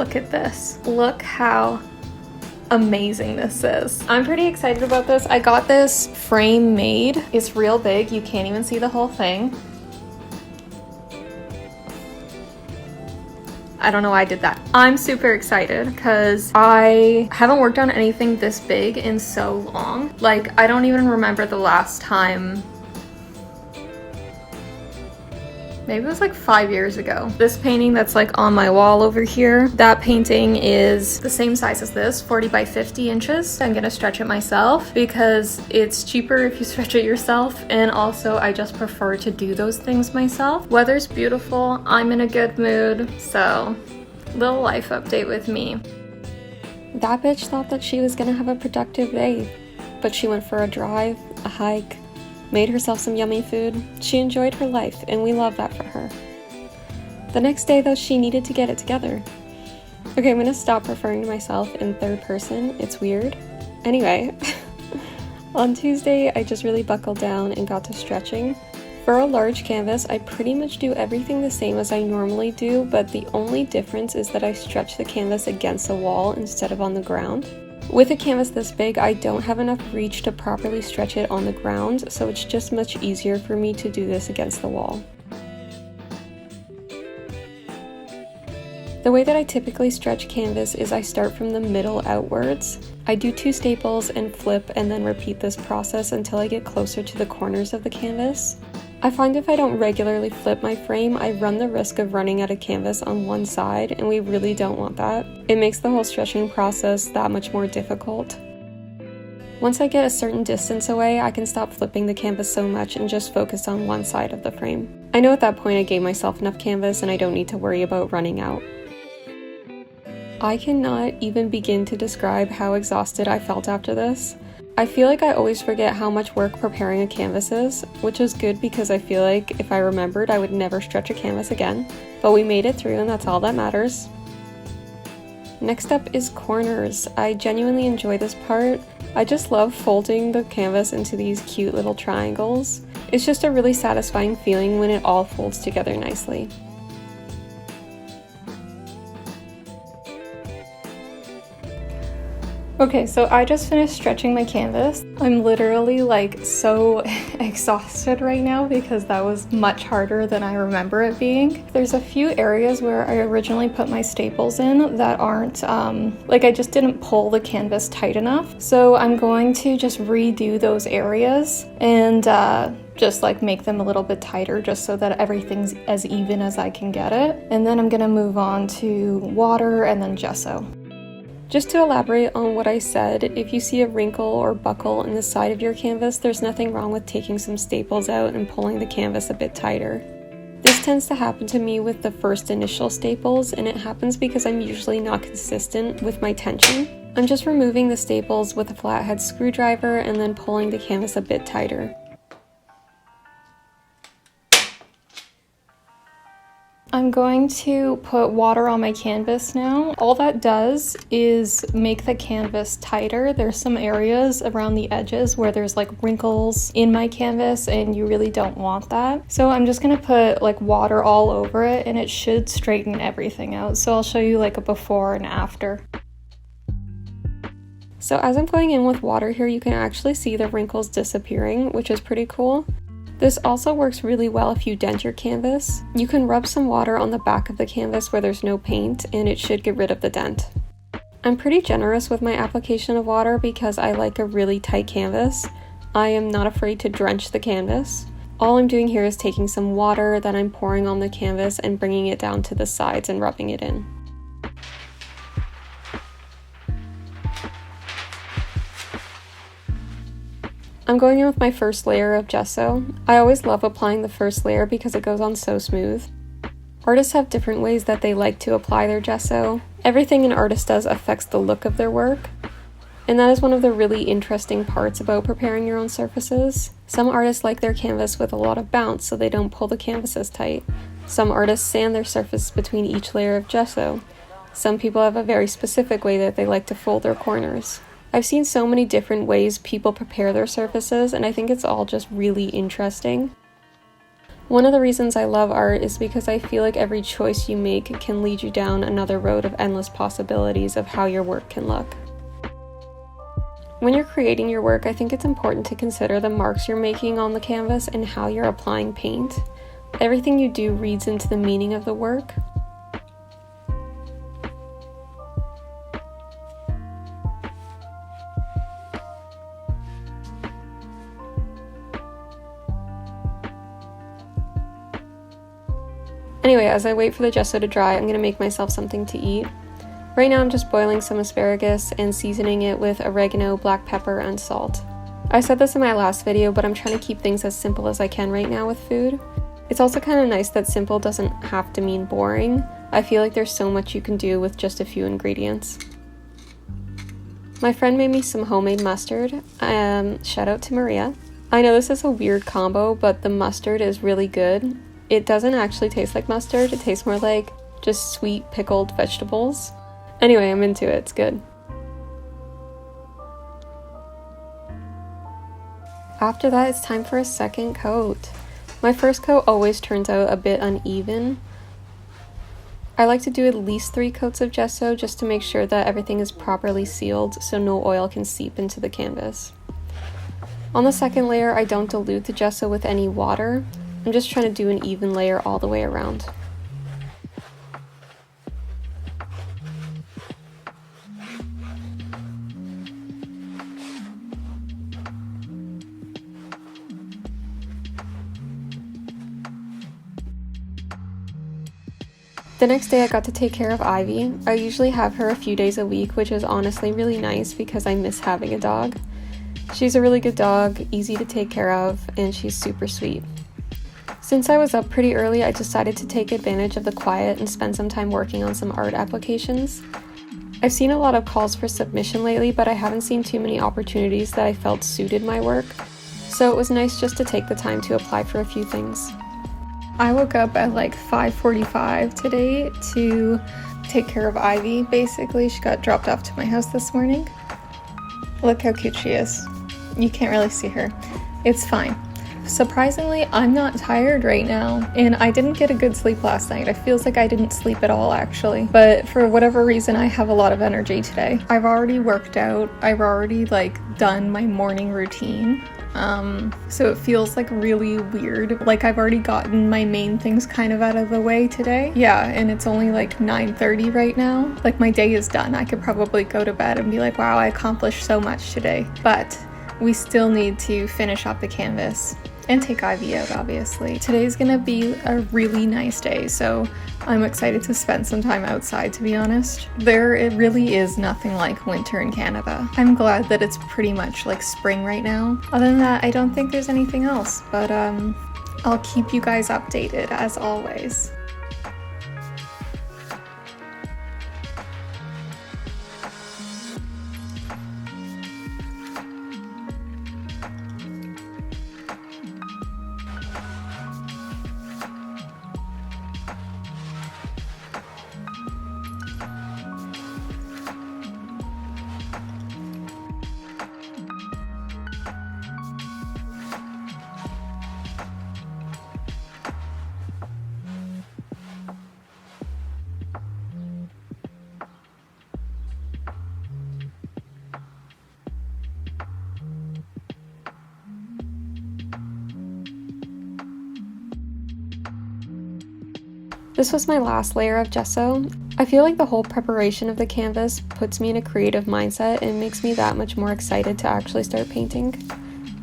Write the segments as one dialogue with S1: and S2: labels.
S1: look at this. Look how amazing this is. I'm pretty excited about this. I got this frame made. It's real big. You can't even see the whole thing. I don't know why I did that. I'm super excited because I haven't worked on anything this big in so long. Like, I don't even remember the last time. Maybe it was like 5 years ago. This painting that's like on my wall over here, that painting is the same size as this, 40 by 50 inches. I'm gonna stretch it myself because it's cheaper if you stretch it yourself, and also I just prefer to do those things myself. Weather's beautiful, I'm in a good mood, so little life update with me. That bitch thought that she was gonna have a productive day, but she went for a drive, a hike, made herself some yummy food. She enjoyed her life, and we love that for her. The next day, though, she needed to get it together. Okay, I'm gonna stop referring to myself in third person. It's weird. Anyway, on Tuesday, I just really buckled down and got to stretching. For a large canvas, I pretty much do everything the same as I normally do, but the only difference is that I stretch the canvas against a wall instead of on the ground. With a canvas this big, I don't have enough reach to properly stretch it on the ground, so it's just much easier for me to do this against the wall. The way that I typically stretch canvas is I start from the middle outwards. I do 2 staples and flip and then repeat this process until I get closer to the corners of the canvas. I find if I don't regularly flip my frame, I run the risk of running out of canvas on one side, and we really don't want that. It makes the whole stretching process that much more difficult. Once I get a certain distance away, I can stop flipping the canvas so much and just focus on one side of the frame. I know at that point I gave myself enough canvas and I don't need to worry about running out. I cannot even begin to describe how exhausted I felt after this. I feel like I always forget how much work preparing a canvas is, which is good because I feel like if I remembered I would never stretch a canvas again. But we made it through and that's all that matters. Next up is corners. I genuinely enjoy this part. I just love folding the canvas into these cute little triangles. It's just a really satisfying feeling when it all folds together nicely. Okay, so I just finished stretching my canvas. I'm literally like so exhausted right now because that was much harder than I remember it being. There's a few areas where I originally put my staples in that aren't, like I just didn't pull the canvas tight enough. So I'm going to just redo those areas and just like make them a little bit tighter just so that everything's as even as I can get it. And then I'm gonna move on to water and then gesso. Just to elaborate on what I said, if you see a wrinkle or buckle in the side of your canvas, there's nothing wrong with taking some staples out and pulling the canvas a bit tighter. This tends to happen to me with the first initial staples, and it happens because I'm usually not consistent with my tension. I'm just removing the staples with a flathead screwdriver and then pulling the canvas a bit tighter. I'm going to put water on my canvas now. All that does is make the canvas tighter. There's some areas around the edges where there's like wrinkles in my canvas and you really don't want that. So I'm just gonna put like water all over it and it should straighten everything out. So I'll show you like a before and after. So as I'm going in with water here, you can actually see the wrinkles disappearing, which is pretty cool. This also works really well if you dent your canvas. You can rub some water on the back of the canvas where there's no paint and it should get rid of the dent. I'm pretty generous with my application of water because I like a really tight canvas. I am not afraid to drench the canvas. All I'm doing here is taking some water that I'm pouring on the canvas and bringing it down to the sides and rubbing it in. I'm going in with my first layer of gesso. I always love applying the first layer because it goes on so smooth. Artists have different ways that they like to apply their gesso. Everything an artist does affects the look of their work, and that is one of the really interesting parts about preparing your own surfaces. Some artists like their canvas with a lot of bounce so they don't pull the canvas as tight. Some artists sand their surface between each layer of gesso. Some people have a very specific way that they like to fold their corners. I've seen so many different ways people prepare their surfaces, and I think it's all just really interesting. One of the reasons I love art is because I feel like every choice you make can lead you down another road of endless possibilities of how your work can look. When you're creating your work, I think it's important to consider the marks you're making on the canvas and how you're applying paint. Everything you do reads into the meaning of the work. Anyway, as I wait for the gesso to dry, I'm going to make myself something to eat. Right now I'm just boiling some asparagus and seasoning it with oregano, black pepper, and salt. I said this in my last video, but I'm trying to keep things as simple as I can right now with food. It's also kind of nice that simple doesn't have to mean boring. I feel like there's so much you can do with just a few ingredients. My friend made me some homemade mustard. Shout out to Maria. I know this is a weird combo, but the mustard is really good. It doesn't actually taste like mustard, it tastes more like just sweet pickled vegetables. Anyway, I'm into it, it's good. After that, it's time for a second coat. My first coat always turns out a bit uneven. I like to do at least 3 coats of gesso just to make sure that everything is properly sealed so no oil can seep into the canvas. On the second layer, I don't dilute the gesso with any water. I'm just trying to do an even layer all the way around. The next day I got to take care of Ivy. I usually have her a few days a week, which is honestly really nice because I miss having a dog. She's a really good dog, easy to take care of, and she's super sweet. Since I was up pretty early, I decided to take advantage of the quiet and spend some time working on some art applications. I've seen a lot of calls for submission lately, but I haven't seen too many opportunities that I felt suited my work, so it was nice just to take the time to apply for a few things. I woke up at like 5:45 today to take care of Ivy, basically. She got dropped off to my house this morning. Look how cute she is. You can't really see her. It's fine. Surprisingly, I'm not tired right now, and I didn't get a good sleep last night. It feels like I didn't sleep at all, actually. But for whatever reason, I have a lot of energy today. I've already worked out. I've already, done my morning routine. So it feels, really weird. I've already gotten my main things kind of out of the way today. Yeah, and it's only, 9:30 right now. My day is done. I could probably go to bed and be like, wow, I accomplished so much today. But we still need to finish up the canvas. And take Ivy out, obviously. Today's gonna be a really nice day, so I'm excited to spend some time outside, to be honest. It really is nothing like winter in Canada. I'm glad that it's pretty much like spring right now. Other than that, I don't think there's anything else, but I'll keep you guys updated as always. This was my last layer of gesso. I feel like the whole preparation of the canvas puts me in a creative mindset and makes me that much more excited to actually start painting,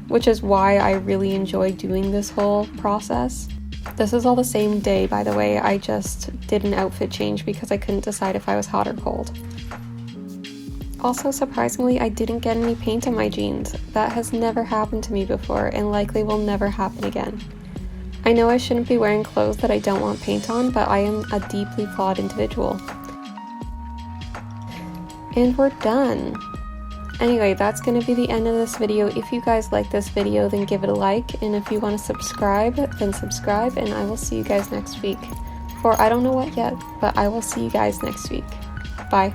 S1: which is why I really enjoy doing this whole process. This is all the same day, by the way. I just did an outfit change because I couldn't decide if I was hot or cold. Also, surprisingly, I didn't get any paint on my jeans. That has never happened to me before and likely will never happen again. I know I shouldn't be wearing clothes that I don't want paint on, but I am a deeply flawed individual. And we're done. Anyway, that's going to be the end of this video. If you guys like this video, then give it a like. And if you want to subscribe, then subscribe. And I will see you guys next week. For I don't know what yet, but I will see you guys next week. Bye.